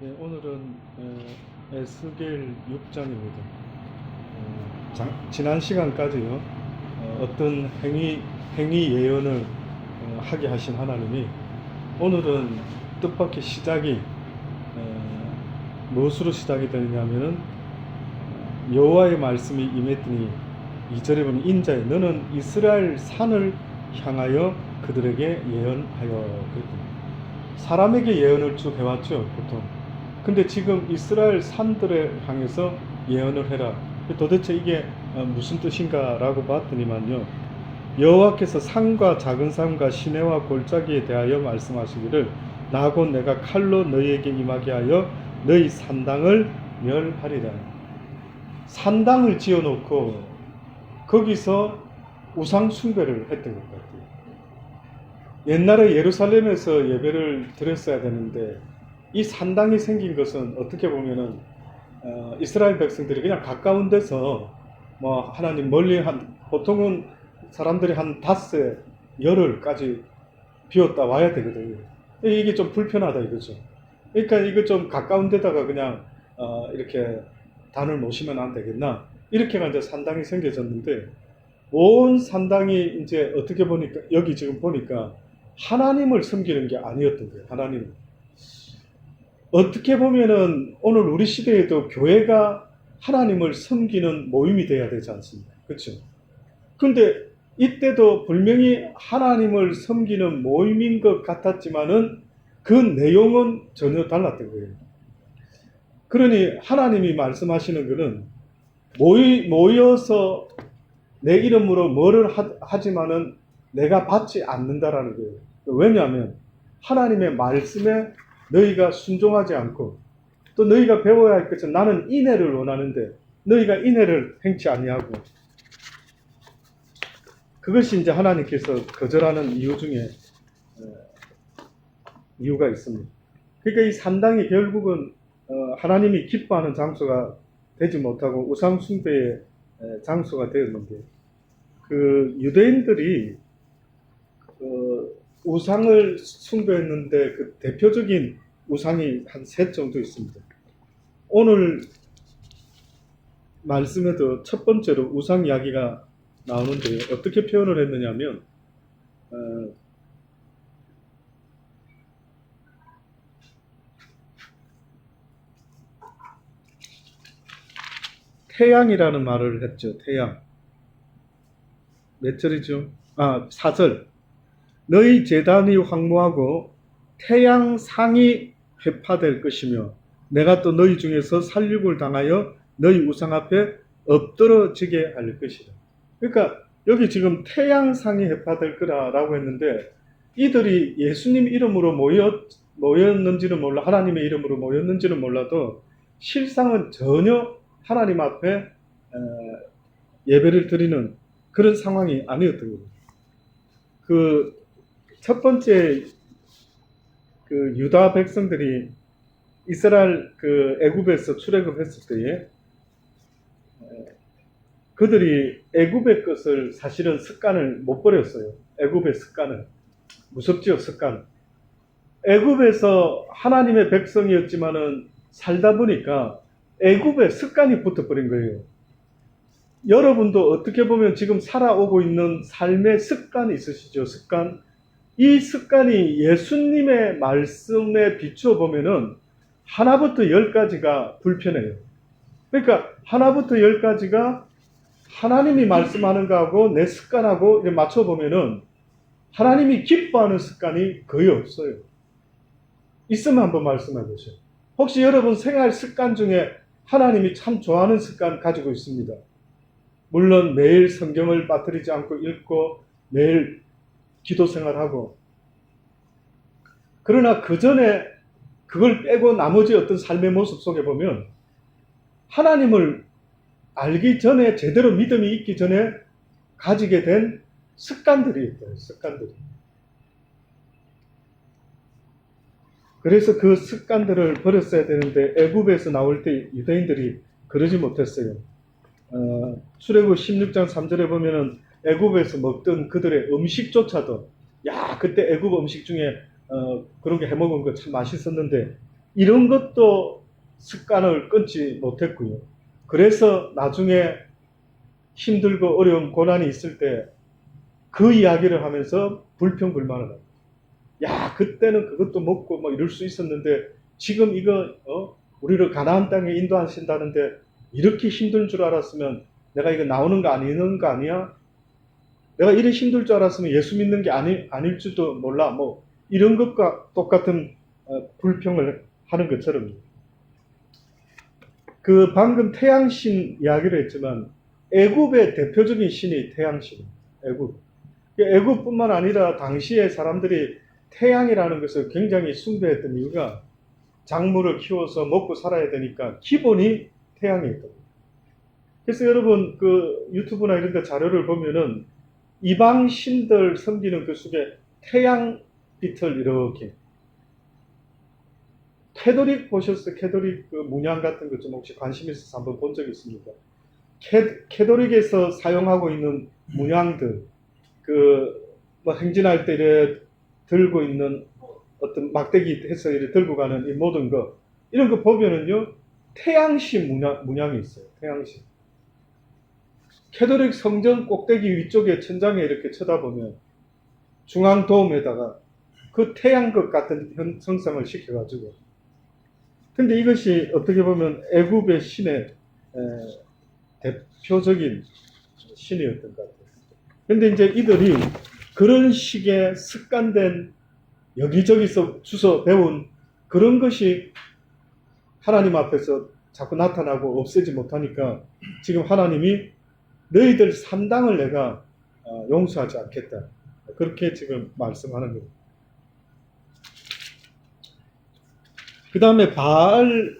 네, 오늘은 에스겔 6장입니다. 지난 시간까지요, 어떤 행위 예언을 하게 하신 하나님이 오늘은 뜻밖의 시작이 무엇으로 시작이 되느냐면은 여호와의 말씀이 임했더니 2절에 보면 인자여 너는 이스라엘 산을 향하여 그들에게 예언하여 그랬더니 사람에게 예언을 쭉 해왔죠 보통. 근데 지금 이스라엘 산들을 향해서 예언을 해라. 도대체 이게 무슨 뜻인가 라고 봤더니만요, 여호와께서 산과 작은 산과 시내와 골짜기에 대하여 말씀하시기를 나 곧 내가 칼로 너희에게 임하게 하여 너희 산당을 멸하리라. 산당을 지어놓고 거기서 우상 숭배를 했던 것 같아요. 옛날에 예루살렘에서 예배를 드렸어야 되는데 이 산당이 생긴 것은 어떻게 보면은 이스라엘 백성들이 그냥 가까운 데서 뭐 하나님 멀리 보통은 사람들이 한 닷새 열흘까지 비웠다 와야 되거든요. 이게 좀 불편하다 이거죠. 그러니까 이거 좀 가까운 데다가 그냥 이렇게 단을 모시면 안 되겠나, 이렇게가 이제 산당이 생겨졌는데, 온 산당이 이제 어떻게 보니까 여기 지금 보니까 하나님을 섬기는 게 아니었던 거예요. 하나님. 어떻게 보면은 오늘 우리 시대에도 교회가 하나님을 섬기는 모임이 돼야 되지 않습니까? 그렇죠? 근데 이때도 분명히 하나님을 섬기는 모임인 것 같았지만은 그 내용은 전혀 달랐던 거예요. 그러니 하나님이 말씀하시는 것은 모여서 내 이름으로 뭐를 하지만은 내가 받지 않는다라는 거예요. 왜냐하면 하나님의 말씀에 너희가 순종하지 않고 또 너희가 배워야 할 것은 나는 인애를 원하는데 너희가 인애를 행치 아니하고, 그것이 이제 하나님께서 거절하는 이유 중에 이유가 있습니다. 그러니까 이 산당이 결국은 하나님이 기뻐하는 장소가 되지 못하고 우상 숭배의 장소가 되었는데, 그 유대인들이 우상을 숭배했는데 그 대표적인 우상이 한 셋 정도 있습니다. 오늘 말씀에도 첫 번째로 우상 이야기가 나오는데 어떻게 표현을 했느냐면 태양이라는 말을 했죠. 태양. 몇 절이죠? 4절. 너희 제단이 황무하고 태양 상이 회파될 것이며 내가 또 너희 중에서 살육을 당하여 너희 우상 앞에 엎드러지게 할 것이다. 그러니까 여기 지금 태양 상이 회파될 거라고 했는데 이들이 예수님 이름으로 모였는지는 몰라, 하나님의 이름으로 모였는지는 몰라도 실상은 전혀 하나님 앞에 예배를 드리는 그런 상황이 아니었던 거예요. 그 첫 번째 그 유다 백성들이 이스라엘 그 애굽에서 출애굽했을 때에 그들이 애굽의 것을 사실은 습관을 못 버렸어요. 애굽의 습관을. 무섭지요, 습관. 애굽에서 하나님의 백성이었지만은 살다 보니까 애굽의 습관이 붙어버린 거예요. 여러분도 어떻게 보면 지금 살아오고 있는 삶의 습관이 있으시죠? 습관. 이 습관이 예수님의 말씀에 비추어 보면은 하나부터 10가지가 불편해요. 그러니까 하나부터 10가지가 하나님이 말씀하는 거하고 내 습관하고 맞춰 보면은 하나님이 기뻐하는 습관이 거의 없어요. 있으면 한번 말씀해 보세요. 혹시 여러분 생활 습관 중에 하나님이 참 좋아하는 습관 가지고 있습니다. 물론 매일 성경을 빠뜨리지 않고 읽고 매일 기도 생활하고, 그러나 그 전에 그걸 빼고 나머지 어떤 삶의 모습 속에 보면 하나님을 알기 전에, 제대로 믿음이 있기 전에 가지게 된 습관들이 있어요. 습관들이. 그래서 그 습관들을 버렸어야 되는데 애굽에서 나올 때 유대인들이 그러지 못했어요. 출애굽 16장 3절에 보면은 애굽에서 먹던 그들의 음식조차도, 그때 애굽 음식 중에 그런 게 해먹은 거 참 맛있었는데 이런 것도 습관을 끊지 못했고요. 그래서 나중에 힘들고 어려운 고난이 있을 때 그 이야기를 하면서 불평불만을 합니다. 야, 그때는 그것도 먹고 뭐 이럴 수 있었는데 지금 이거 우리를 가나안 땅에 인도하신다는데 이렇게 힘든 줄 알았으면 내가 이거 나오는 거 아니는 거 아니야? 내가 이래 힘들 줄 알았으면 예수 믿는 게 아닐지도 몰라. 뭐 이런 것과 똑같은 불평을 하는 것처럼 그 방금 태양신 이야기를 했지만 애굽의 대표적인 신이 태양신. 애굽. 애굽뿐만 아니라 당시에 사람들이 태양이라는 것을 굉장히 숭배했던 이유가 작물을 키워서 먹고 살아야 되니까 기본이 태양이었거든요. 그래서 여러분 그 유튜브나 이런 데 자료를 보면은 이방 신들 섬기는 그 속에 태양빛을 이렇게 캐도릭 보셨어요? 캐도릭 그 문양 같은 것 좀 혹시 관심 있어서 한번 본 적 있습니까? 캐도릭에서 사용하고 있는 문양들 그 뭐 행진할 때 이래 들고 있는 어떤 막대기 해서 이래 들고 가는 이 모든 거 이런 거 보면은요 태양신 문양이 있어요. 태양신. 캐도릭 성전 꼭대기 위쪽에 천장에 이렇게 쳐다보면 중앙 도움에다가 그 태양극 같은 형상을 시켜가지고 근데 이것이 어떻게 보면 애굽의 신의 대표적인 신이었던 것 같아요. 근데 이제 이들이 그런 식의 습관된 여기저기서 주워 배운 그런 것이 하나님 앞에서 자꾸 나타나고 없애지 못하니까 지금 하나님이 너희들 산당을 내가 용서하지 않겠다. 그렇게 지금 말씀하는 거예요. 그 다음에 바알,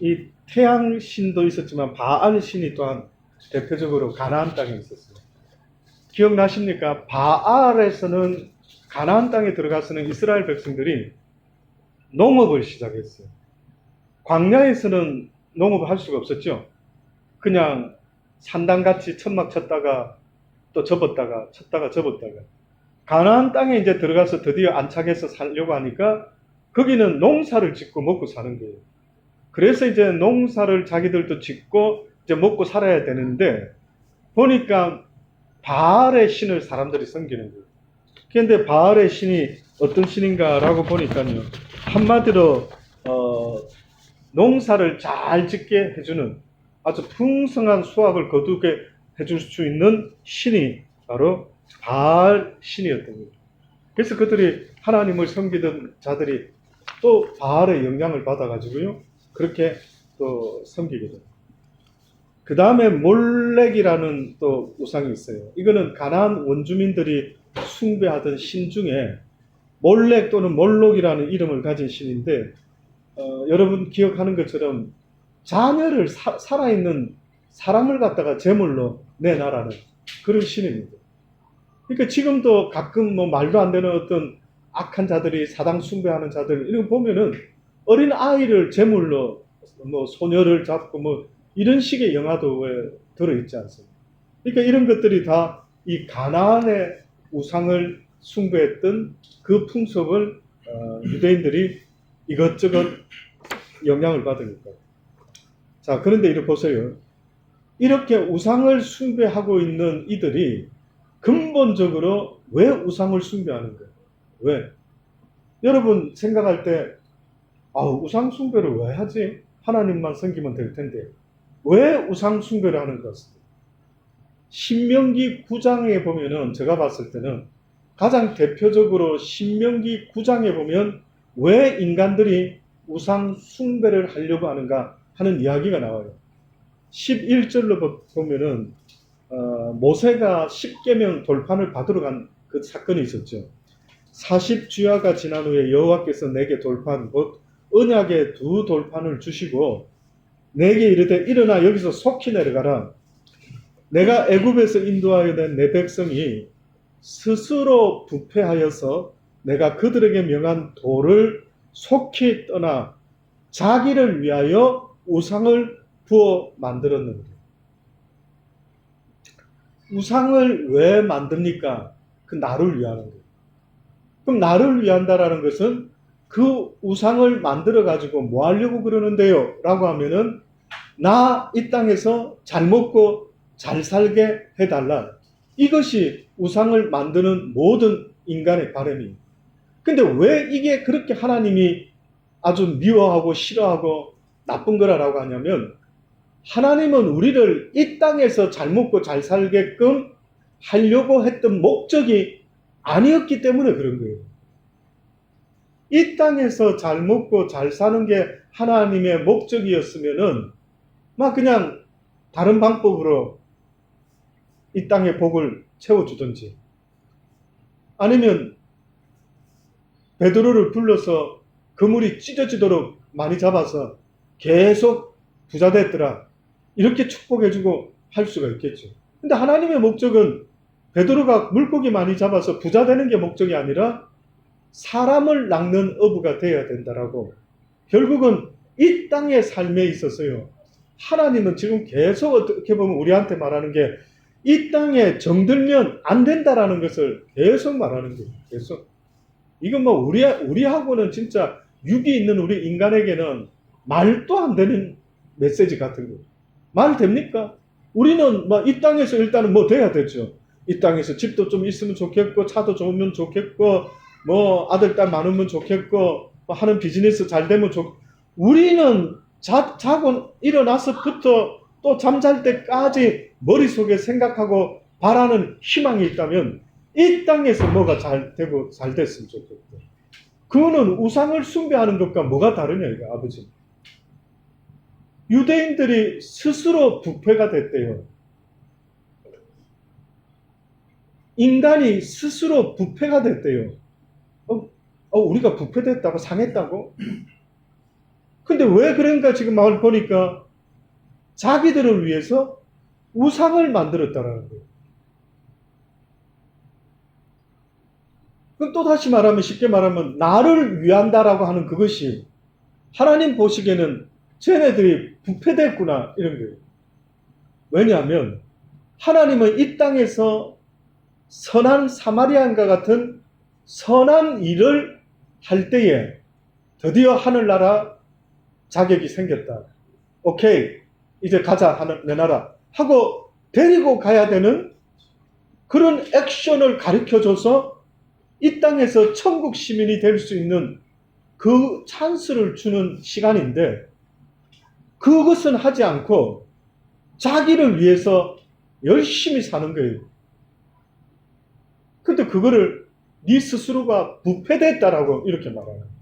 이 태양신도 있었지만 바알 신이 또한 대표적으로 가나안 땅에 있었어요. 기억나십니까? 바알에서는 가나안 땅에 들어가서는 이스라엘 백성들이 농업을 시작했어요. 광야에서는 농업을 할 수가 없었죠. 그냥 산당같이 천막 쳤다가 또 접었다가 쳤다가 접었다가 가나안 땅에 이제 들어가서 드디어 안착해서 살려고 하니까 거기는 농사를 짓고 먹고 사는 거예요. 그래서 이제 농사를 자기들도 짓고 이제 먹고 살아야 되는데 보니까 바알의 신을 사람들이 섬기는 거예요. 그런데 바알의 신이 어떤 신인가라고 보니까요. 한마디로 농사를 잘 짓게 해주는 아주 풍성한 수확을 거두게 해줄 수 있는 신이 바로 바알 신이었던 거예요. 그래서 그들이 하나님을 섬기던 자들이 또 바알의 영향을 받아가지고요. 그렇게 또 섬기게 됩니다. 그 다음에 몰렉이라는 또 우상이 있어요. 이거는 가나안 원주민들이 숭배하던 신 중에 몰렉 또는 몰록이라는 이름을 가진 신인데 여러분 기억하는 것처럼 자녀를 살아있는 사람을 갖다가 제물로 내놔라는 그런 신입니다. 그러니까 지금도 가끔 뭐 말도 안 되는 어떤 악한 자들이 사당 숭배하는 자들 이런 거 보면은 어린 아이를 제물로 뭐 소녀를 잡고 뭐 이런 식의 영화도 왜 들어있지 않습니까? 그러니까 이런 것들이 다 이 가나안의 우상을 숭배했던 그 풍속을 유대인들이 이것저것 영향을 받으니까. 자, 그런데 이렇게 보세요. 이렇게 우상을 숭배하고 있는 이들이 근본적으로 왜 우상을 숭배하는 거예요? 왜? 여러분 생각할 때 우상 숭배를 왜 하지? 하나님만 섬기면 될 텐데 왜 우상 숭배를 하는 것 같습니다. 신명기 9장에 보면은 제가 봤을 때는 가장 대표적으로 신명기 9장에 보면 왜 인간들이 우상 숭배를 하려고 하는가 하는 이야기가 나와요. 11절로 보면은 모세가 10계명 돌판을 받으러 간 그 사건이 있었죠. 40주야가 지난 후에 여호와께서 내게 돌판 곧 언약의 2 돌판을 주시고 내게 이르되 일어나 여기서 속히 내려가라. 내가 애굽에서 인도하여 낸 내 백성이 스스로 부패하여서 내가 그들에게 명한 도를 속히 떠나 자기를 위하여 우상을 부어 만들었는데 우상을 왜 만듭니까? 그 나를 위하는 거예요. 그럼 나를 위한다라는 것은 그 우상을 만들어 가지고 뭐 하려고 그러는데요? 라고 하면은 나 이 땅에서 잘 먹고 잘 살게 해달라. 이것이 우상을 만드는 모든 인간의 바람이에요. 근데 왜 이게 그렇게 하나님이 아주 미워하고 싫어하고 나쁜 거라고 하냐면, 하나님은 우리를 이 땅에서 잘 먹고 잘 살게끔 하려고 했던 목적이 아니었기 때문에 그런 거예요. 이 땅에서 잘 먹고 잘 사는 게 하나님의 목적이었으면은 막 그냥 다른 방법으로 이 땅의 복을 채워주든지, 아니면 베드로를 불러서 그물이 찢어지도록 많이 잡아서 계속 부자 됐더라, 이렇게 축복해주고 할 수가 있겠죠. 근데 하나님의 목적은 베드로가 물고기 많이 잡아서 부자 되는 게 목적이 아니라 사람을 낚는 어부가 되어야 된다라고. 결국은 이 땅의 삶에 있어서요, 하나님은 지금 계속 어떻게 보면 우리한테 말하는 게 이 땅에 정들면 안 된다라는 것을 계속 말하는 거예요. 계속. 이건 뭐 우리하고는 진짜 육이 있는 우리 인간에게는 말도 안 되는 메시지 같은 거예요. 말 됩니까? 우리는 뭐 이 땅에서 일단은 뭐 돼야 되죠. 이 땅에서 집도 좀 있으면 좋겠고, 차도 좋으면 좋겠고, 뭐 아들 딸 많으면 좋겠고, 뭐 하는 비즈니스 잘 되면 우리는 자고 일어나서부터 또 잠잘 때까지 머릿속에 생각하고 바라는 희망이 있다면 이 땅에서 뭐가 잘 되고 잘 됐으면 좋겠고. 그거는 우상을 숭배하는 것과 뭐가 다르냐 이거 아버지. 유대인들이 스스로 부패가 됐대요. 인간이 스스로 부패가 됐대요. 우리가 부패됐다고, 상했다고? 근데 왜 그런가 지금 마을 보니까 자기들을 위해서 우상을 만들었다라는 거예요. 그럼 또 다시 말하면, 쉽게 말하면 나를 위한다라고 하는 그것이 하나님 보시기에는 쟤네들이 부패됐구나 이런 거예요. 왜냐하면 하나님은 이 땅에서 선한 사마리아인과 같은 선한 일을 할 때에 드디어 하늘나라 자격이 생겼다. 오케이, 이제 가자, 내 나라 하고 데리고 가야 되는 그런 액션을 가르쳐줘서 이 땅에서 천국 시민이 될 수 있는 그 찬스를 주는 시간인데, 그것은 하지 않고 자기를 위해서 열심히 사는 거예요. 근데 그거를 네 스스로가 부패됐다라고 이렇게 말하는 거예요.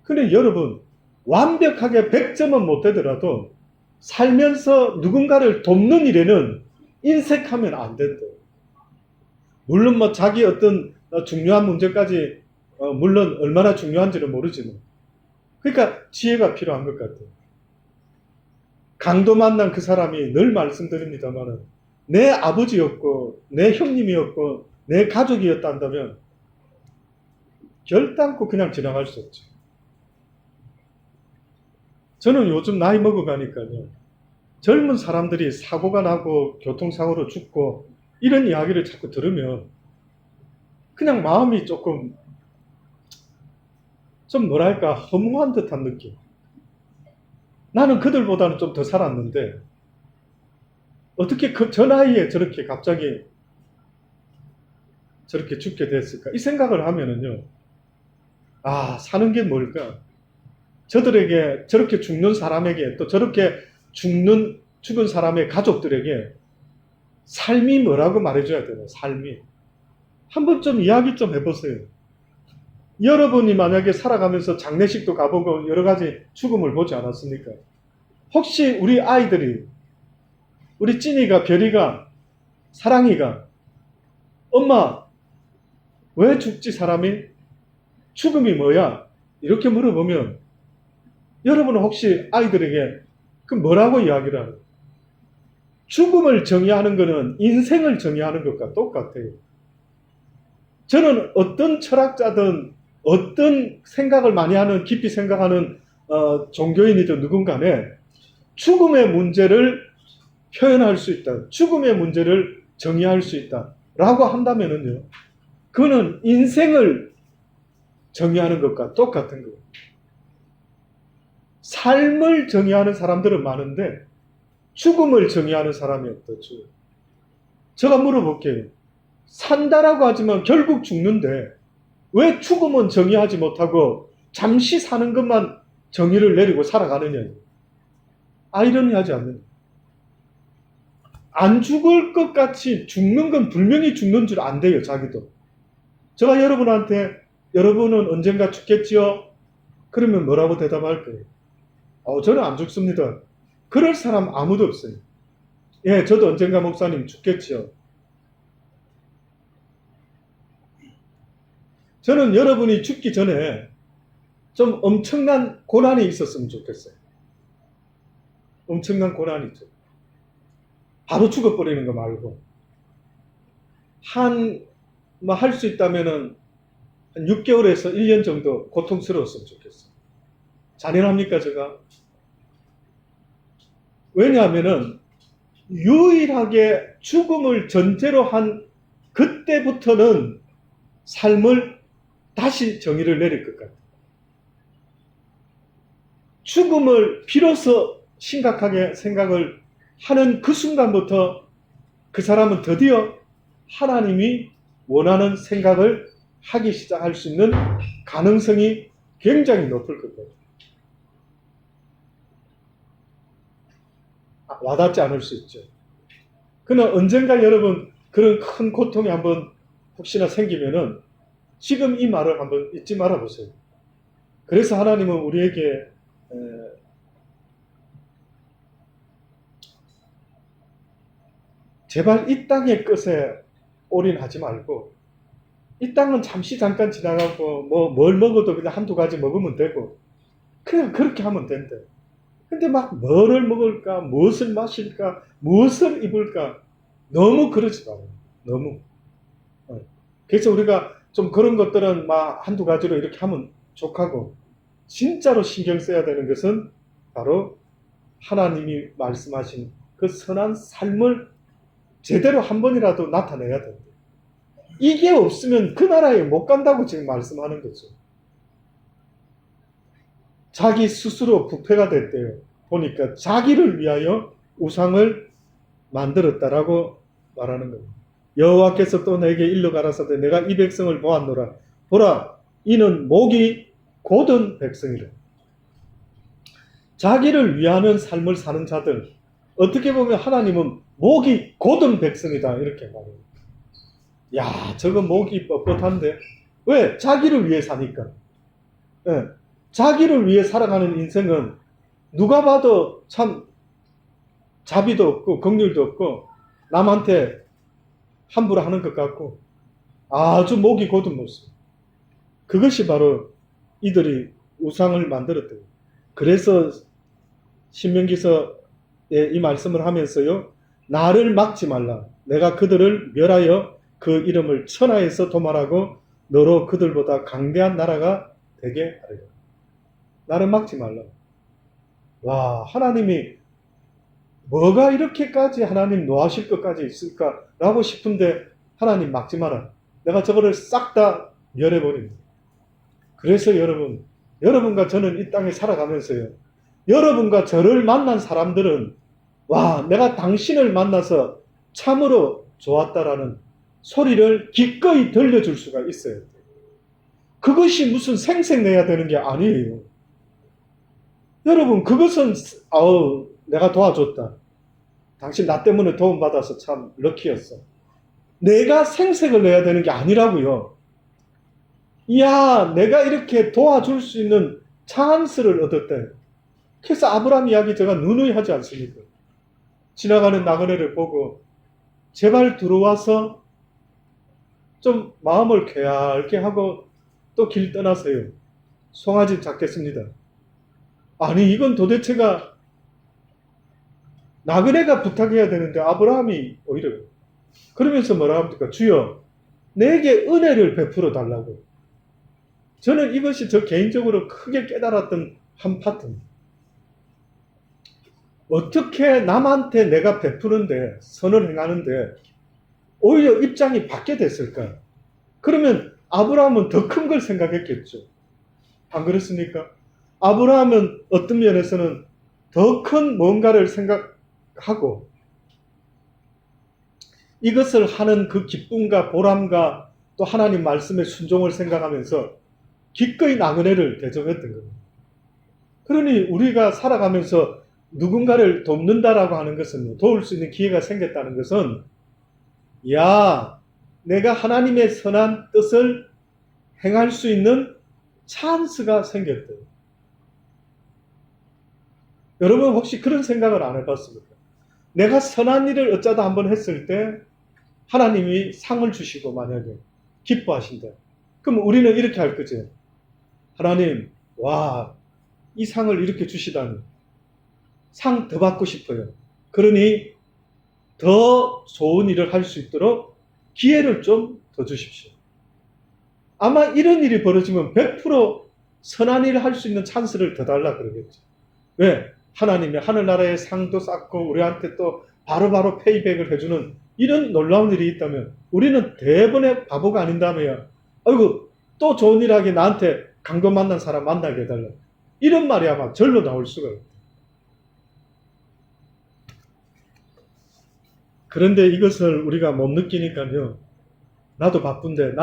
근데 여러분, 완벽하게 100점은 못 되더라도 살면서 누군가를 돕는 일에는 인색하면 안 된다. 물론 뭐 자기 어떤 중요한 문제까지 물론 얼마나 중요한지는 모르지만, 그러니까 지혜가 필요한 것 같아요. 강도 만난 그 사람이 늘 말씀드립니다만, 내 아버지였고 내 형님이었고 내 가족이었다 한다면 결단코 그냥 지나갈 수 없죠. 저는 요즘 나이 먹어가니까요, 젊은 사람들이 사고가 나고 교통사고로 죽고 이런 이야기를 자꾸 들으면 그냥 마음이 조금 좀 뭐랄까 허무한 듯한 느낌. 나는 그들보다는 좀 더 살았는데 어떻게 저 나이에 저렇게 갑자기 저렇게 죽게 됐을까? 이 생각을 하면은요, 사는 게 뭘까? 저들에게, 저렇게 죽는 사람에게, 또 저렇게 죽은 사람의 가족들에게 삶이 뭐라고 말해줘야 되나? 삶이. 한번 좀 이야기 좀 해보세요. 여러분이 만약에 살아가면서 장례식도 가보고 여러 가지 죽음을 보지 않았습니까? 혹시 우리 아이들이, 우리 찐이가, 별이가, 사랑이가 엄마 왜 죽지 사람이? 죽음이 뭐야? 이렇게 물어보면 여러분은 혹시 아이들에게 그 뭐라고 이야기를 하는? 죽음을 정의하는 것은 인생을 정의하는 것과 똑같아요. 저는 어떤 철학자든 어떤 생각을 많이 하는, 깊이 생각하는 종교인이든 누군가에 죽음의 문제를 표현할 수 있다, 죽음의 문제를 정의할 수 있다 라고 한다면은요, 그는 인생을 정의하는 것과 똑같은 거예요. 삶을 정의하는 사람들은 많은데 죽음을 정의하는 사람이 없죠. 제가 물어볼게요. 산다라고 하지만 결국 죽는데 왜 죽음은 정의하지 못하고 잠시 사는 것만 정의를 내리고 살아가느냐. 아이러니하지 않느냐. 안 죽을 것 같이 죽는 건 분명히 죽는 줄 안돼요. 자기도. 제가 여러분한테 여러분은 언젠가 죽겠지요? 그러면 뭐라고 대답할 거예요? 저는 안 죽습니다. 그럴 사람 아무도 없어요. 예, 저도 언젠가 목사님 죽겠지요. 저는 여러분이 죽기 전에 좀 엄청난 고난이 있었으면 좋겠어요. 엄청난 고난이죠. 바로 죽어버리는 거 말고 할 수 있다면은 한 6개월에서 1년 정도 고통스러웠으면 좋겠어요. 잔인합니까 제가? 왜냐하면은 유일하게 죽음을 전제로 한 그때부터는 삶을 다시 정의를 내릴 것 같아요. 죽음을 비로소 심각하게 생각을 하는 그 순간부터 그 사람은 드디어 하나님이 원하는 생각을 하기 시작할 수 있는 가능성이 굉장히 높을 것 같아요. 와닿지 않을 수 있죠. 그러나 언젠가 여러분 그런 큰 고통이 한번 혹시나 생기면은 지금 이 말을 한번 잊지 말아 보세요. 그래서 하나님은 우리에게 제발 이 땅의 끝에 올인하지 말고 이 땅은 잠깐 지나가고 뭘 먹어도 그냥 한두 가지 먹으면 되고 그냥 그렇게 하면 된대. 근데 막 뭐를 먹을까, 무엇을 마실까, 무엇을 입을까 너무 그러지 말아요. 너무. 그래서 우리가 좀 그런 것들은 막 한두 가지로 이렇게 하면 족하고 진짜로 신경 써야 되는 것은 바로 하나님이 말씀하신 그 선한 삶을 제대로 한 번이라도 나타내야 된다. 이게 없으면 그 나라에 못 간다고 지금 말씀하는 거죠. 자기 스스로 부패가 됐대요. 보니까 자기를 위하여 우상을 만들었다라고 말하는 겁니다. 여호와께서 또 내게 일러 가라사대 내가 이 백성을 보았노라. 보라 이는 목이 곧은 백성이라. 자기를 위하는 삶을 사는 자들, 어떻게 보면 하나님은 목이 곧은 백성이다 이렇게 말합니다. 야, 저거 목이 뻣뻣한데 왜? 자기를 위해 사니까. 네. 자기를 위해 살아가는 인생은 누가 봐도 참 자비도 없고 긍휼도 없고 남한테 함부로 하는 것 같고 아주 목이 곧은 모습. 그것이 바로 이들이 우상을 만들었대요. 그래서 신명기서에 이 말씀을 하면서요. 나를 막지 말라. 내가 그들을 멸하여 그 이름을 천하에서 도말하고 너로 그들보다 강대한 나라가 되게 하리라. 나를 막지 말라. 와, 하나님이 뭐가 이렇게까지 하나님 노하실 것까지 있을까라고 싶은데 하나님 막지 마라. 내가 저거를 싹 다 멸해버립니다. 그래서 여러분과 저는 이 땅에 살아가면서요. 여러분과 저를 만난 사람들은 와, 내가 당신을 만나서 참으로 좋았다라는 소리를 기꺼이 들려줄 수가 있어요. 그것이 무슨 생색내야 되는 게 아니에요. 여러분, 그것은 내가 도와줬다. 당신 나 때문에 도움받아서 참 럭키였어. 내가 생색을 내야 되는 게 아니라고요. 이야, 내가 이렇게 도와줄 수 있는 찬스를 얻었대. 그래서 아브라함 이야기 제가 누누이 하지 않습니까? 지나가는 나그네를 보고 제발 들어와서 좀 마음을 쾌활게 하고 또 길 떠나세요. 송아지 잡겠습니다. 아니 이건 도대체가 나그네가 부탁해야 되는데 아브라함이 오히려 그러면서 뭐라 합니까? 주여 내게 은혜를 베풀어 달라고. 저는 이것이 저 개인적으로 크게 깨달았던 한 파트입니다. 어떻게 남한테 내가 베푸는데 선을 행하는데 오히려 입장이 바뀌게 됐을까? 그러면 아브라함은 더 큰 걸 생각했겠죠. 안 그렇습니까? 아브라함은 어떤 면에서는 더 큰 뭔가를 생각하고 이것을 하는 그 기쁨과 보람과 또 하나님 말씀의 순종을 생각하면서 기꺼이 나그네를 대접했던 겁니다. 그러니 우리가 살아가면서 누군가를 돕는다라고 하는 것은, 도울 수 있는 기회가 생겼다는 것은, 야, 내가 하나님의 선한 뜻을 행할 수 있는 찬스가 생겼다. 여러분 혹시 그런 생각을 안 해봤습니까? 내가 선한 일을 어쩌다 한번 했을 때 하나님이 상을 주시고 만약에 기뻐하신다. 그럼 우리는 이렇게 할 거지. 하나님, 와, 이 상을 이렇게 주시다니. 상 더 받고 싶어요. 그러니 더 좋은 일을 할 수 있도록 기회를 좀 더 주십시오. 아마 이런 일이 벌어지면 100% 선한 일을 할 수 있는 찬스를 더 달라 그러겠죠. 왜? 하나님이 하늘나라의 상도 쌓고 우리한테 또 바로바로 페이백을 해주는 이런 놀라운 일이 있다면 우리는 대번에 바보가 아닌다며요. 아이고, 또 좋은 일 하게 나한테 강도 만난 사람 만나게 해달라. 이런 말이 아마 절로 나올 수가 있다. 그런데 이것을 우리가 못 느끼니까요. 나도 바쁜데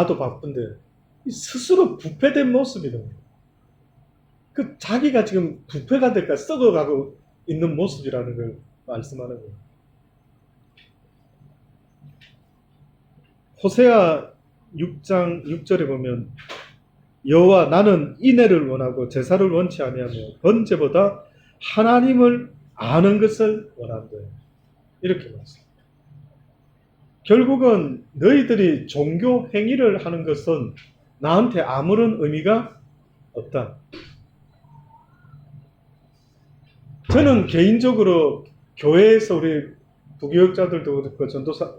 스스로 부패된 모습이다. 그 자기가 지금 부패가 될까 썩어가고 있는 모습이라는 걸 말씀하는 거예요. 호세아 6장 6절에 보면 여호와 나는 인애를 원하고 제사를 원치 아니하며 번제보다 하나님을 아는 것을 원한다. 이렇게 말씀합니다. 결국은 너희들이 종교 행위를 하는 것은 나한테 아무런 의미가 없다. 저는 개인적으로 교회에서 우리 부교육자들도 그렇고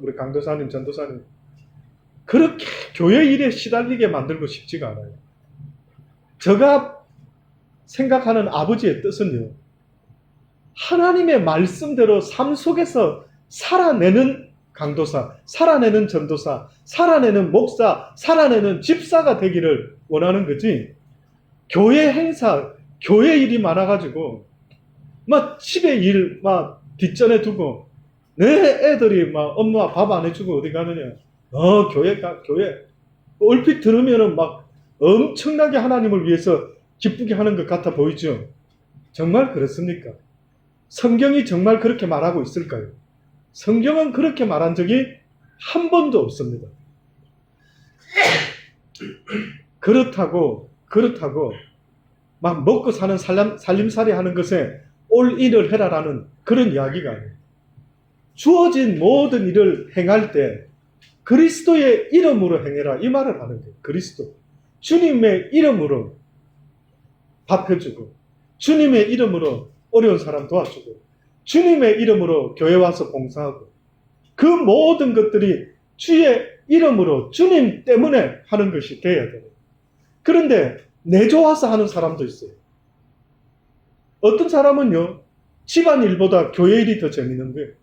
우리 강도사님, 전도사님 그렇게 교회 일에 시달리게 만들고 싶지가 않아요. 제가 생각하는 아버지의 뜻은요. 하나님의 말씀대로 삶 속에서 살아내는 강도사, 살아내는 전도사, 살아내는 목사, 살아내는 집사가 되기를 원하는 거지. 교회 행사, 교회 일이 많아가지고 막 집에 일 막 뒷전에 두고 내 애들이 막 엄마 밥 안 해주고 어디 가느냐. 교회 가, 교회. 얼핏 들으면은 막 엄청나게 하나님을 위해서 기쁘게 하는 것 같아 보이죠? 정말 그렇습니까? 성경이 정말 그렇게 말하고 있을까요? 성경은 그렇게 말한 적이 한 번도 없습니다. 그렇다고 막 먹고 사는 살림살이 하는 것에 올인을 해라라는 그런 이야기가 아니에요. 주어진 모든 일을 행할 때 그리스도의 이름으로 행해라 이 말을 하는 거예요. 그리스도. 주님의 이름으로 밥 해주고 주님의 이름으로 어려운 사람 도와주고 주님의 이름으로 교회 와서 봉사하고 그 모든 것들이 주의 이름으로 주님 때문에 하는 것이 돼야 돼요. 그런데 내좋아서 하는 사람도 있어요. 어떤 사람은요. 집안일보다 교회 일이 더 재밌는 거예요.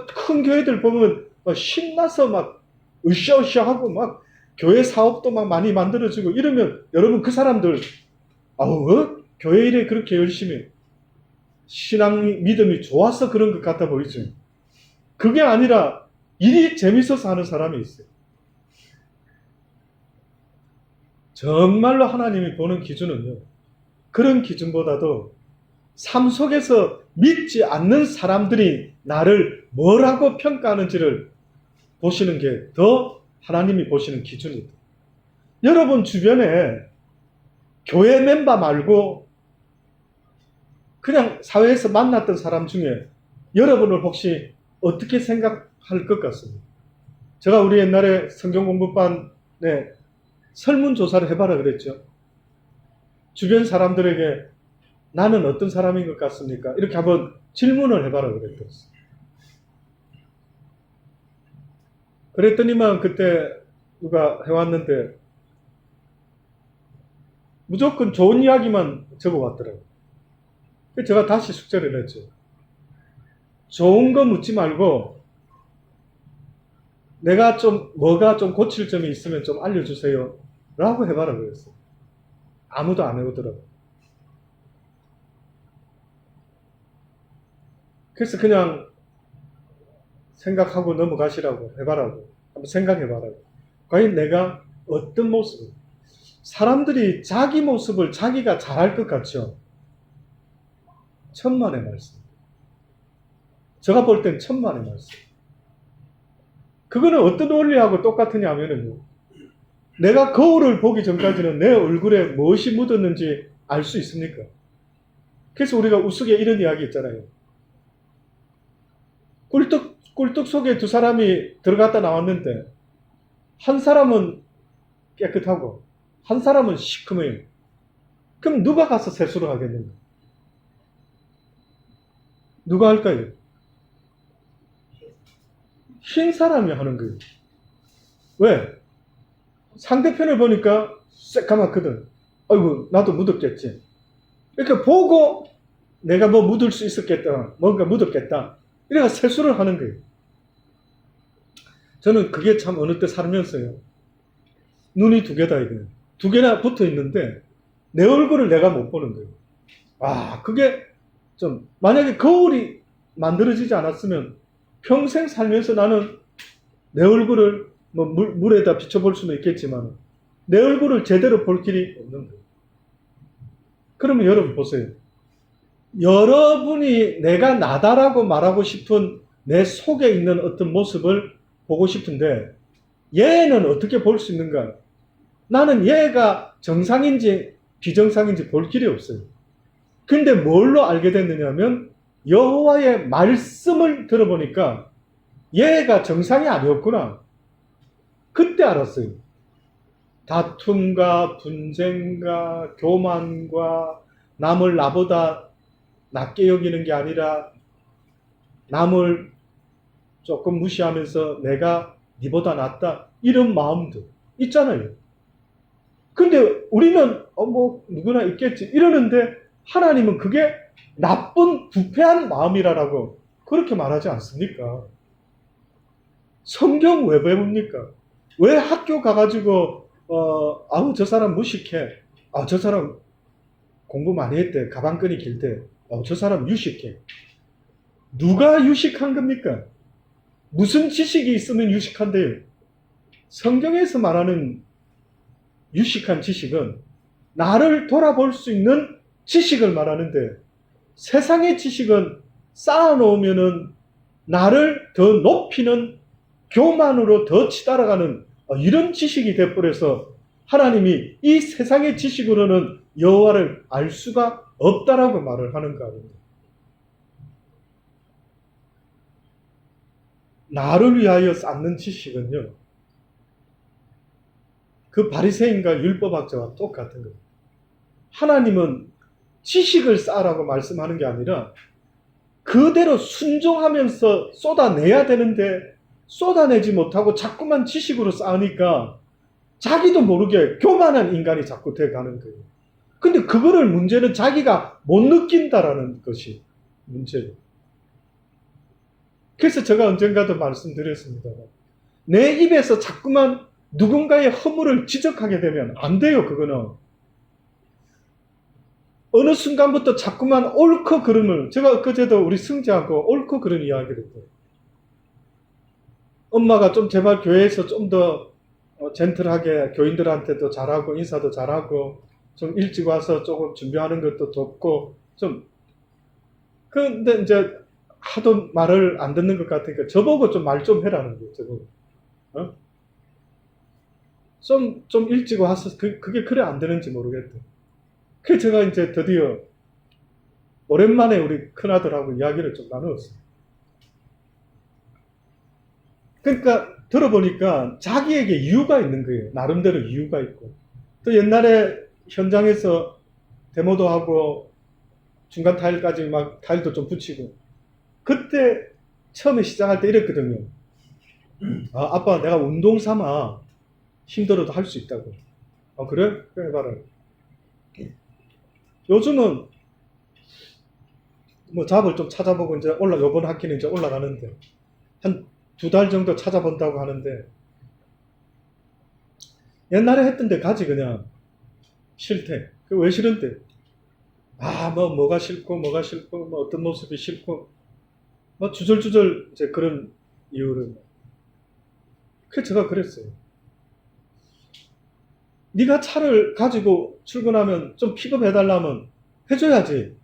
큰 교회들 보면 신나서 막 으쌰으쌰하고 막 교회 사업도 막 많이 만들어지고 이러면 여러분 그 사람들 교회 일에 그렇게 열심히 신앙 믿음이 좋아서 그런 것 같아 보이죠. 그게 아니라 일이 재밌어서 하는 사람이 있어요. 정말로 하나님이 보는 기준은요. 그런 기준보다도 삶 속에서 믿지 않는 사람들이 나를 뭐라고 평가하는지를 보시는 게 더 하나님이 보시는 기준이다. 여러분 주변에 교회 멤버 말고 그냥 사회에서 만났던 사람 중에 여러분을 혹시 어떻게 생각할 것 같습니까? 제가 우리 옛날에 성경공부반에 설문조사를 해봐라 그랬죠. 주변 사람들에게 나는 어떤 사람인 것 같습니까? 이렇게 한번 질문을 해봐라 그랬어요. 그랬더니만 그때 누가 해왔는데 무조건 좋은 이야기만 적어왔더라고요. 제가 다시 숙제를 했죠. 좋은 거 묻지 말고 내가 뭐가 좀 고칠 점이 있으면 좀 알려주세요. 라고 해봐라 그랬어. 아무도 안 해오더라고. 그래서 그냥 생각하고 넘어가시라고 해봐라고. 한번 생각해봐라고. 과연 내가 어떤 모습을, 사람들이 자기 모습을 자기가 잘할 것 같죠? 천만의 말씀. 제가 볼 땐 천만의 말씀. 그거는 어떤 원리하고 똑같으냐 하면은요, 내가 거울을 보기 전까지는 내 얼굴에 무엇이 묻었는지 알 수 있습니까? 그래서 우리가 우스개 이런 이야기 있잖아요. 꿀떡 속에 두 사람이 들어갔다 나왔는데 한 사람은 깨끗하고 한 사람은 시커매요. 그럼 누가 가서 세수를 하겠는가? 누가 할까요? 흰 사람이 하는 거예요. 왜? 상대편을 보니까 새까맣거든. 아이고 나도 묻었겠지. 이렇게 보고 내가 뭐 묻을 수 있었겠다. 뭔가 묻었겠다. 이래가 세수를 하는 거예요. 저는 그게 참 어느 때 살면서요. 눈이 두 개다 이거예요. 두 개나 붙어 있는데 내 얼굴을 내가 못 보는 거예요. 아, 그게 좀 만약에 거울이 만들어지지 않았으면 평생 살면서 나는 내 얼굴을 뭐 물에다 비춰볼 수는 있겠지만 내 얼굴을 제대로 볼 길이 없는 거예요. 그러면 여러분 보세요. 여러분이 내가 나다라고 말하고 싶은 내 속에 있는 어떤 모습을 보고 싶은데 얘는 어떻게 볼 수 있는가? 나는 얘가 정상인지 비정상인지 볼 길이 없어요. 근데 뭘로 알게 됐느냐면 여호와의 말씀을 들어보니까 얘가 정상이 아니었구나. 그때 알았어요. 다툼과 분쟁과 교만과 남을 나보다 낮게 여기는 게 아니라 남을 조금 무시하면서 내가 니보다 낫다 이런 마음도 있잖아요. 근데 우리는 뭐 누구나 있겠지 이러는데 하나님은 그게 나쁜 부패한 마음이라고 그렇게 말하지 않습니까? 성경 왜 배웁니까? 왜 학교 가가지고 아우 저 사람 무식해, 저 사람 공부 많이 했대, 가방끈이 길대, 저 사람 유식해. 누가 유식한 겁니까? 무슨 지식이 있으면 유식한데요? 성경에서 말하는 유식한 지식은 나를 돌아볼 수 있는 지식을 말하는데 세상의 지식은 쌓아놓으면은 나를 더 높이는 교만으로 더 치달아가는 이런 지식이 되어버려서 하나님이 이 세상의 지식으로는 여호와를 알 수가 없다라고 말을 하는 거 아닙니까? 나를 위하여 쌓는 지식은요, 그 바리새인과 율법학자와 똑같은 거예요. 하나님은 지식을 쌓으라고 말씀하는 게 아니라 그대로 순종하면서 쏟아내야 되는데 쏟아내지 못하고 자꾸만 지식으로 쌓으니까 자기도 모르게 교만한 인간이 자꾸 돼가는 거예요. 근데 그거를 문제는 자기가 못 느낀다라는 것이 문제예요. 그래서 제가 언젠가도 말씀드렸습니다. 내 입에서 자꾸만 누군가의 허물을 지적하게 되면 안 돼요, 그거는. 어느 순간부터 자꾸만 옳고 그름을, 제가 엊그제도 우리 승자하고 옳고 그른 이야기를 했어요. 엄마가 좀 제발 교회에서 좀 더 젠틀하게 교인들한테도 잘하고 인사도 잘하고 좀 일찍 와서 조금 준비하는 것도 돕고 좀, 근데 이제 하도 말을 안 듣는 것 같으니까 저보고 좀 말 좀 해라는 거예요, 저보고. 좀 일찍 와서 그게 그래 안 되는지 모르겠다. 그래서 제가 이제 드디어 오랜만에 우리 큰아들하고 이야기를 좀 나누었어요. 그러니까 들어보니까 자기에게 이유가 있는 거예요. 나름대로 이유가 있고. 또 옛날에 현장에서 데모도 하고 중간 타일까지 막 타일도 좀 붙이고 그때 처음에 시작할 때 이랬거든요. 아빠 내가 운동 삼아 힘들어도 할 수 있다고. 그래? 그래 해봐라. 요즘은 뭐 잡을 좀 찾아보고 이제 요번 학기는 이제 올라가는데 한 2달 정도 찾아본다고 하는데 옛날에 했던 데 가지 그냥. 싫대. 그 왜 싫은데? 뭐가 싫고 뭐 어떤 모습이 싫고 뭐 주절주절 이제 그런 이유를. 그래서 제가 그랬어요. 네가 차를 가지고 출근하면 좀 픽업해달라면 해줘야지.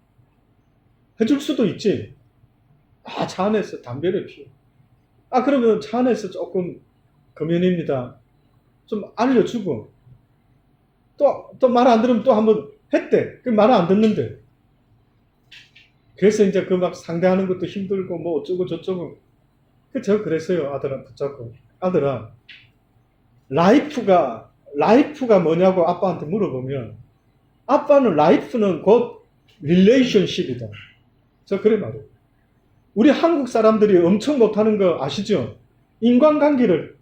해줄 수도 있지. 차 안에서 담배를 피워. 그러면 차 안에서 조금 금연입니다. 좀 알려주고. 또 말 안 들으면 또 한번 했대. 그 말 안 듣는데. 그래서 이제 그 막 상대하는 것도 힘들고 뭐 어쩌고 저쩌고. 그래서 제가 그랬어요. 아들아 붙잡고. 아들아, 라이프가 뭐냐고 아빠한테 물어보면 아빠는 라이프는 곧 릴레이션십이다. 저 그래 말해요. 우리 한국 사람들이 엄청 못하는 거 아시죠? 인간관계를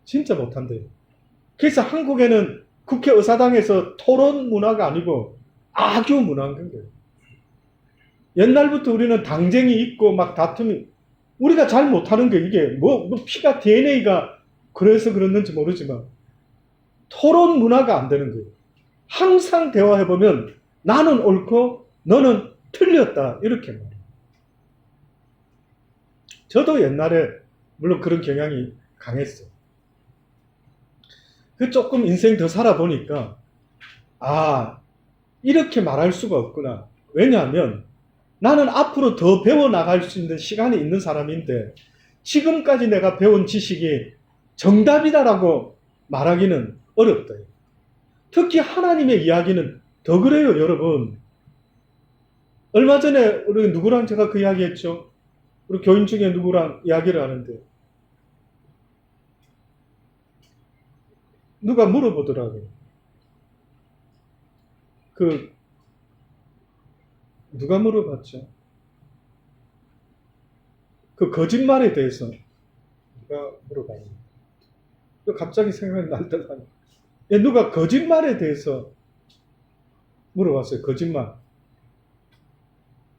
진짜 못한대요. 그래서 한국에는 국회의사당에서 토론 문화가 아니고 악유 문화인 거예요. 옛날부터 우리는 당쟁이 있고 막 다툼이, 우리가 잘 못하는 게 이게 뭐 피가 DNA가 그래서 그랬는지 모르지만 토론 문화가 안 되는 거예요. 항상 대화해보면 나는 옳고 너는 틀렸다 이렇게 말해요. 저도 옛날에 물론 그런 경향이 강했어요. 그 조금 인생 더 살아보니까 이렇게 말할 수가 없구나. 왜냐하면 나는 앞으로 더 배워나갈 수 있는 시간이 있는 사람인데 지금까지 내가 배운 지식이 정답이다라고 말하기는 어렵다. 특히 하나님의 이야기는 더 그래요, 여러분. 얼마 전에 우리 누구랑 제가 그 이야기 했죠? 우리 교인 중에 누구랑 이야기를 하는데 누가 물어보더라고요. 누가 물어봤죠? 그 거짓말에 대해서 누가 물어봤는데 갑자기 생각이 날다가 누가 거짓말에 대해서 물어봤어요.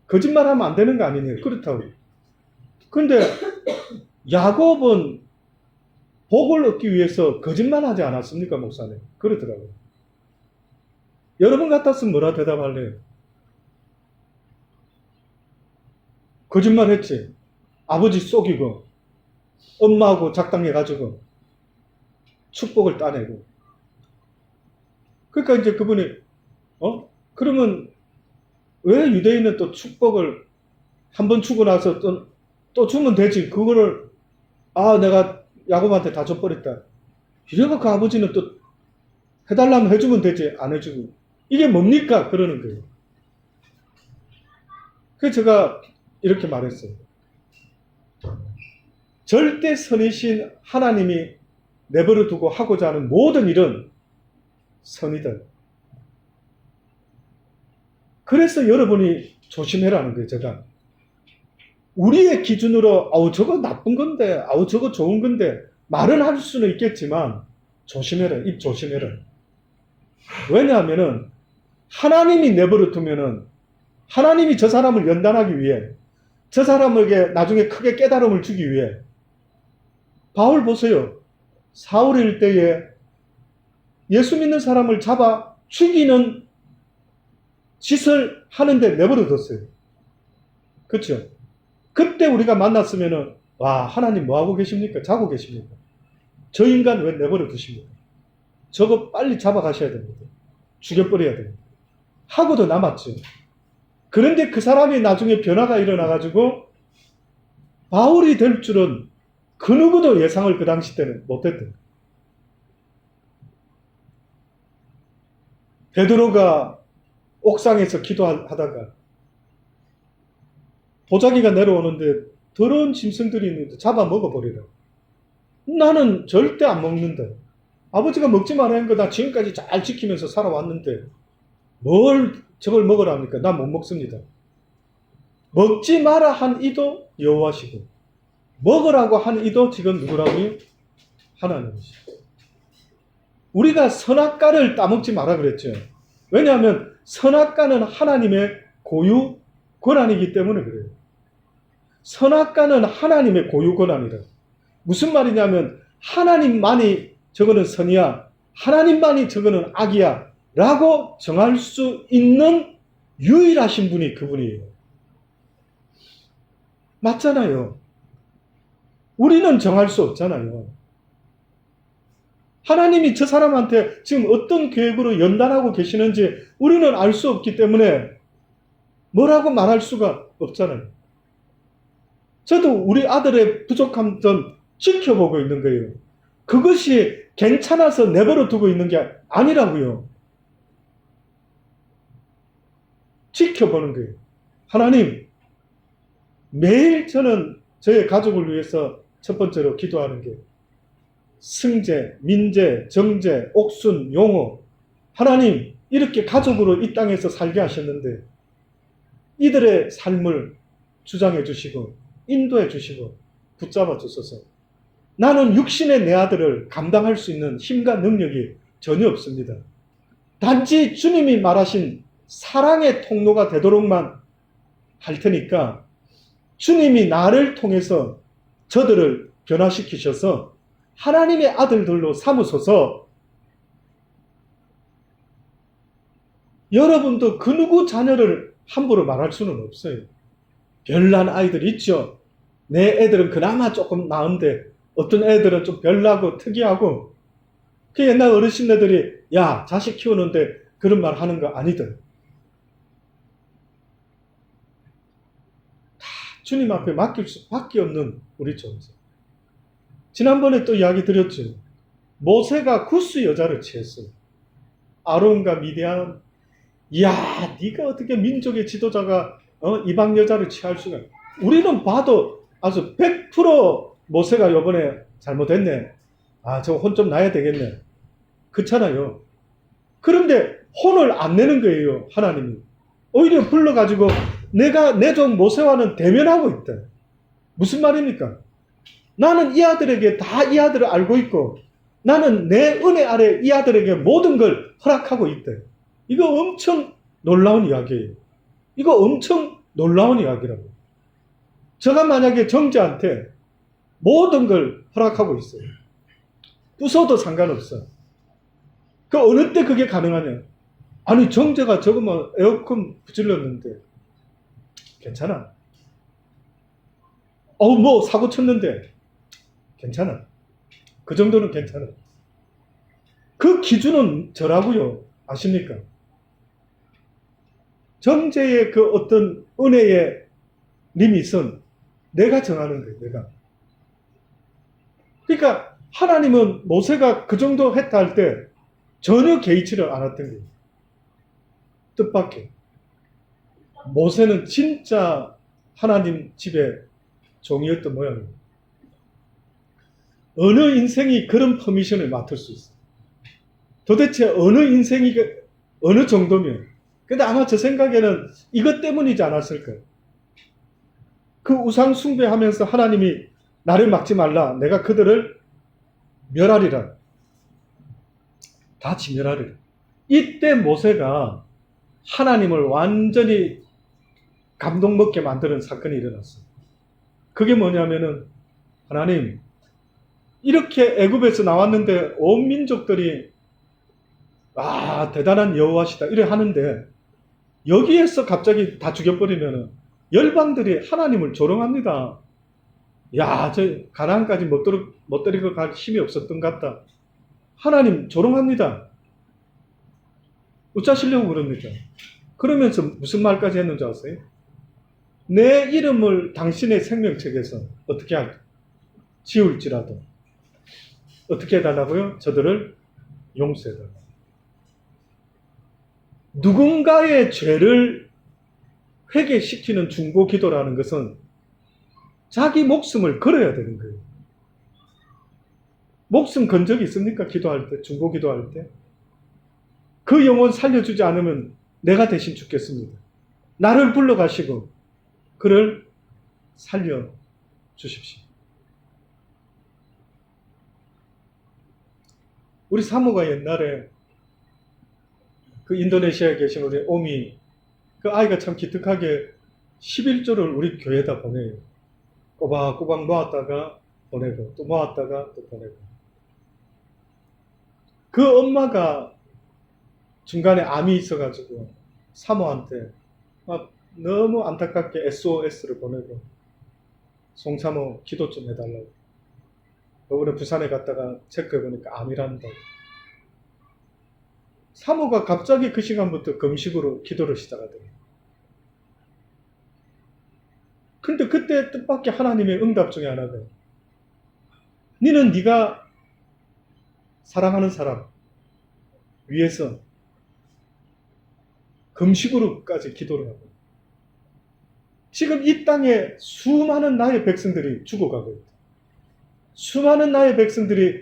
거짓말하면 안 되는 거 아니냐? 그렇다고. 근데 야곱은 복을 얻기 위해서 거짓말하지 않았습니까, 목사님? 그러더라고요. 여러분 같았으면 뭐라 대답할래요? 거짓말했지. 아버지 속이고 엄마하고 작당해가지고 축복을 따내고. 그러니까 이제 그분이 그러면 왜 유대인은 또 축복을 한번 주고 나서 또 주면 되지. 그거를 내가 야곱한테 다 줘버렸다. 이래가 그 아버지는 또 해달라면 해주면 되지. 안 해주고. 이게 뭡니까? 그러는 거예요. 그래서 제가 이렇게 말했어요. 절대 선이신 하나님이 내버려 두고 하고자 하는 모든 일은 선이다. 그래서 여러분이 조심해라는 거예요, 제가. 우리의 기준으로 저거 나쁜 건데 저거 좋은 건데 말은 할 수는 있겠지만 조심해라. 입 조심해라. 왜냐하면은 하나님이 내버려 두면은 하나님이 저 사람을 연단하기 위해 저 사람에게 나중에 크게 깨달음을 주기 위해 바울 보세요. 사울일 때에 예수 믿는 사람을 잡아 죽이는 짓을 하는데 내버려 뒀어요. 그렇죠? 그때 우리가 만났으면은 하나님 뭐하고 계십니까? 자고 계십니까? 저 인간 왜 내버려 두십니까? 저거 빨리 잡아가셔야 됩니다. 죽여버려야 됩니다. 하고도 남았죠. 그런데 그 사람이 나중에 변화가 일어나가지고 바울이 될 줄은 그 누구도 예상을 그 당시 때는 못했던. 베드로가 옥상에서 기도하다가 보자기가 내려오는데 더러운 짐승들이 있는데 잡아 먹어버리라. 나는 절대 안 먹는다. 아버지가 먹지 말라는 거 나 지금까지 잘 지키면서 살아왔는데 뭘 저걸 먹으라니까 난 못 먹습니다. 먹지 마라 한 이도 여호와시고 먹으라고 한 이도 지금 누구라고요? 하나님이시고. 우리가 선악과를 따먹지 마라 그랬죠. 왜냐하면 선악과는 하나님의 고유 권한이기 때문에 그래요. 선악과는 하나님의 고유 권한이라. 무슨 말이냐면 하나님만이 저거는 선이야. 하나님만이 저거는 악이야 라고 정할 수 있는 유일하신 분이 그분이에요. 맞잖아요. 우리는 정할 수 없잖아요. 하나님이 저 사람한테 지금 어떤 계획으로 연단하고 계시는지 우리는 알 수 없기 때문에 뭐라고 말할 수가 없잖아요. 저도 우리 아들의 부족함 좀 지켜보고 있는 거예요. 그것이 괜찮아서 내버려 두고 있는 게 아니라고요. 지켜보는 거예요. 하나님, 매일 저는 저의 가족을 위해서 첫 번째로 기도하는 게 승재, 민재, 정재, 옥순, 용호. 하나님, 이렇게 가족으로 이 땅에서 살게 하셨는데 이들의 삶을 주장해 주시고 인도해 주시고 붙잡아 주소서. 나는 육신의 내 아들을 감당할 수 있는 힘과 능력이 전혀 없습니다. 단지 주님이 말하신 사랑의 통로가 되도록만 할 테니까 주님이 나를 통해서 저들을 변화시키셔서 하나님의 아들들로 삼으소서. 여러분도 그 누구 자녀를 함부로 말할 수는 없어요. 별난 아이들 있죠. 내 애들은 그나마 조금 나은데 어떤 애들은 좀 별나고 특이하고, 그 옛날 어르신네들이 야 자식 키우는데 그런 말 하는 거 아니들. 다 주님 앞에 맡길 수밖에 없는 우리 존재. 지난번에 또 이야기 드렸죠. 모세가 구스 여자를 취했어요. 아론과 미디안. 이야, 네가 어떻게 민족의 지도자가 이방 여자를 취할 수가. 우리는 봐도 아주 100% 모세가 요번에 잘못했네. 아, 저 혼 좀 나야 되겠네. 그렇잖아요. 그런데 혼을 안 내는 거예요, 하나님이. 오히려 불러가지고 내가 내 종 모세와는 대면하고 있다. 무슨 말입니까? 나는 이 아들에게 다 이 아들을 알고 있고 나는 내 은혜 아래 이 아들에게 모든 걸 허락하고 있다. 이거 엄청 놀라운 이야기예요. 이거 엄청 놀라운 이야기라고. 제가 만약에 정재한테 모든 걸 허락하고 있어요. 부숴도 상관없어. 그 어느 때 그게 가능하냐? 아니 정재가 저거 뭐 에어컨 부질렀는데 괜찮아. 뭐 사고 쳤는데 괜찮아. 그 정도는 괜찮아. 그 기준은 저라고요. 아십니까? 정재의 그 어떤 은혜의 리밋은 내가 정하는 거예요. 내가. 그러니까 하나님은 모세가 그 정도 했다 할 때 전혀 개의치를 않았던 거예요. 뜻밖의. 모세는 진짜 하나님 집에 종이었던 모양이에요. 어느 인생이 그런 퍼미션을 맡을 수 있어요? 도대체 어느 인생이 어느 정도면? 근데 아마 제 생각에는 이것 때문이지 않았을까요? 그 우상 숭배하면서 하나님이 나를 막지 말라. 내가 그들을 멸하리라. 다 진멸하리라. 이때 모세가 하나님을 완전히 감동 먹게 만드는 사건이 일어났어요. 그게 뭐냐면은 하나님 이렇게 애굽에서 나왔는데 온 민족들이 대단한 여호와시다 이래 하는데 여기에서 갑자기 다 죽여버리면은 열방들이 하나님을 조롱합니다. 야, 저 가나안까지 못 데리고 갈 힘이 없었던 것 같다. 하나님 조롱합니다. 어쩌시려고 그럽니까? 그러면서 무슨 말까지 했는지 아세요? 내 이름을 당신의 생명책에서 어떻게 할까? 지울지라도 어떻게 해달라고요? 저들을 용서해달라고. 누군가의 죄를 회개시키는 중보기도라는 것은 자기 목숨을 걸어야 되는 거예요. 목숨 건 적이 있습니까? 기도할 때, 중보기도할 때. 그 영혼 살려주지 않으면 내가 대신 죽겠습니다. 나를 불러가시고 그를 살려주십시오. 우리 사모가 옛날에 그 인도네시아에 계신 우리 오미, 그 아이가 참 기특하게 11조를 우리 교회에다 보내요. 꼬박꼬박 모았다가 보내고 또 모았다가 또 보내고. 그 엄마가 중간에 암이 있어가지고 사모한테 막 너무 안타깝게 SOS를 보내고 송사모 기도 좀 해달라고. 저번에 부산에 갔다가 체크해보니까 암이란다고. 사모가 갑자기 그 시간부터 금식으로 기도를 시작하더래요. 근데 그때 뜻밖의 하나님의 응답 중에 하나가 니는 네가 사랑하는 사람 위해서 금식으로까지 기도를 하고 지금 이 땅에 수많은 나의 백성들이 죽어가고 있다. 수많은 나의 백성들이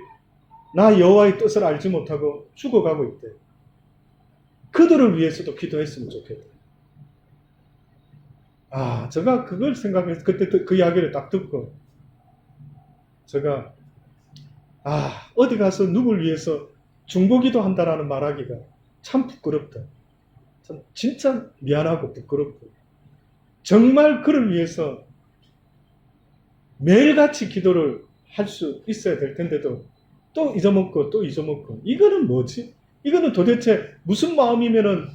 나 여호와의 뜻을 알지 못하고 죽어가고 있대. 그들을 위해서도 기도했으면 좋겠다. 아, 제가 그걸 생각해서 그때 그 이야기를 딱 듣고 제가 어디 가서 누굴 위해서 중보기도 한다라는 말하기가 참 부끄럽다. 참 진짜 미안하고 부끄럽고 정말 그를 위해서 매일같이 기도를 할 수 있어야 될 텐데도 또 잊어먹고 또 잊어먹고 이거는 뭐지? 이거는 도대체 무슨 마음이면은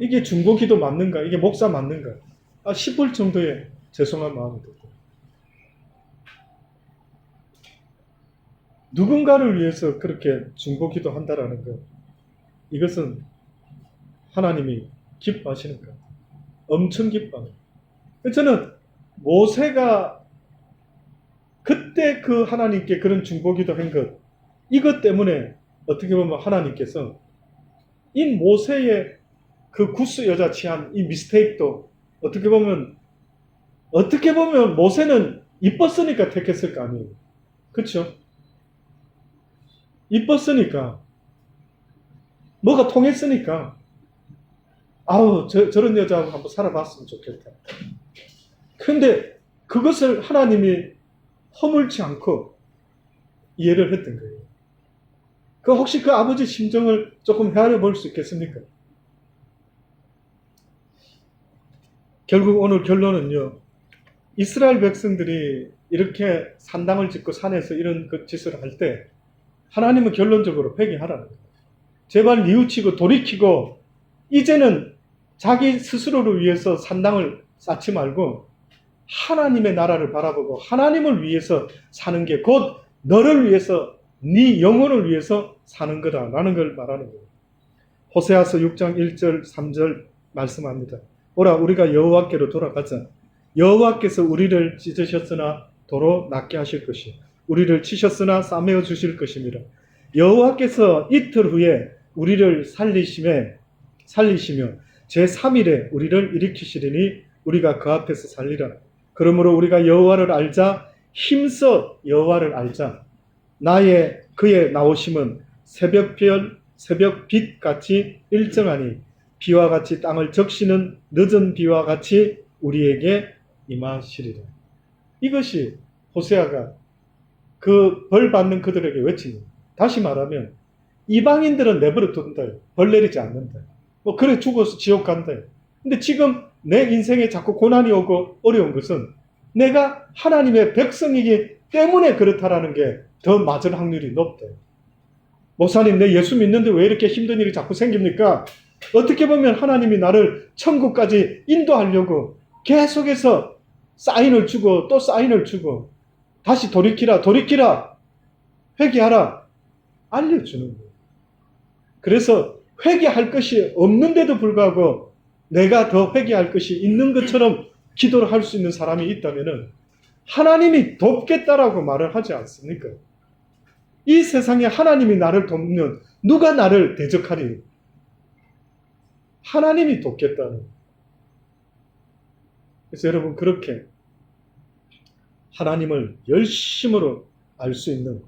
이게 중보기도 맞는가? 이게 목사 맞는가? 싶을 정도의 죄송한 마음이 들고 누군가를 위해서 그렇게 중보기도 한다라는 것 이것은 하나님이 기뻐하시는 것 같아요. 엄청 기뻐합니다. 저는 모세가 그때 그 하나님께 그런 중보기도 한 것 이것 때문에 어떻게 보면 하나님께서 이 모세의 그 구스 여자 취한 이 미스테이크도 어떻게 보면 모세는 이뻤으니까 택했을 거 아니에요. 그렇죠? 이뻤으니까 뭐가 통했으니까 저런 여자하고 한번 살아봤으면 좋겠다. 근데 그것을 하나님이 허물지 않고 이해를 했던 거예요. 혹시 그 아버지 심정을 조금 헤아려 볼 수 있겠습니까? 결국 오늘 결론은요. 이스라엘 백성들이 이렇게 산당을 짓고 산에서 이런 그 짓을 할 때 하나님은 결론적으로 회개하라는 거예요. 제발 뉘우치고 돌이키고 이제는 자기 스스로를 위해서 산당을 쌓지 말고 하나님의 나라를 바라보고 하나님을 위해서 사는 게 곧 너를 위해서 네 영혼을 위해서 사는 거다라는 걸 말하는 거예요. 호세아서 6장 1절 3절 말씀합니다. 오라 우리가 여호와께로 돌아가자. 여호와께서 우리를 찢으셨으나 도로 낫게 하실 것이 우리를 치셨으나 싸매어 주실 것입니다. 여호와께서 이틀 후에 우리를 살리시며 제3일에 우리를 일으키시리니 우리가 그 앞에서 살리라. 그러므로 우리가 여호와를 알자 힘써 여호와를 알자. 그의 나오심은 새벽빛 같이 일정하니 비와 같이 땅을 적시는 늦은 비와 같이 우리에게 임하시리라. 이것이 호세아가 그 벌 받는 그들에게 외치는 다시 말하면 이방인들은 내버려 둔다. 벌 내리지 않는다. 그래 죽어서 지옥 간다. 근데 지금 내 인생에 자꾸 고난이 오고 어려운 것은 내가 하나님의 백성이기 때문에 그렇다라는 게 더 맞을 확률이 높다. 목사님 내 예수 믿는데 왜 이렇게 힘든 일이 자꾸 생깁니까? 어떻게 보면 하나님이 나를 천국까지 인도하려고 계속해서 사인을 주고 또 사인을 주고 다시 돌이키라 회개하라 알려주는 거예요. 그래서 회개할 것이 없는데도 불구하고 내가 더 회개할 것이 있는 것처럼 기도를 할 수 있는 사람이 있다면 하나님이 돕겠다라고 말을 하지 않습니까? 이 세상에 하나님이 나를 돕는 누가 나를 대적하리? 하나님이 돕겠다는. 그래서 여러분 그렇게 하나님을 열심으로 알 수 있는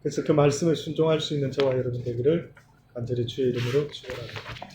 그래서 그 말씀에 순종할 수 있는 저와 여러분 되기를 간절히 주의 이름으로 축원합니다.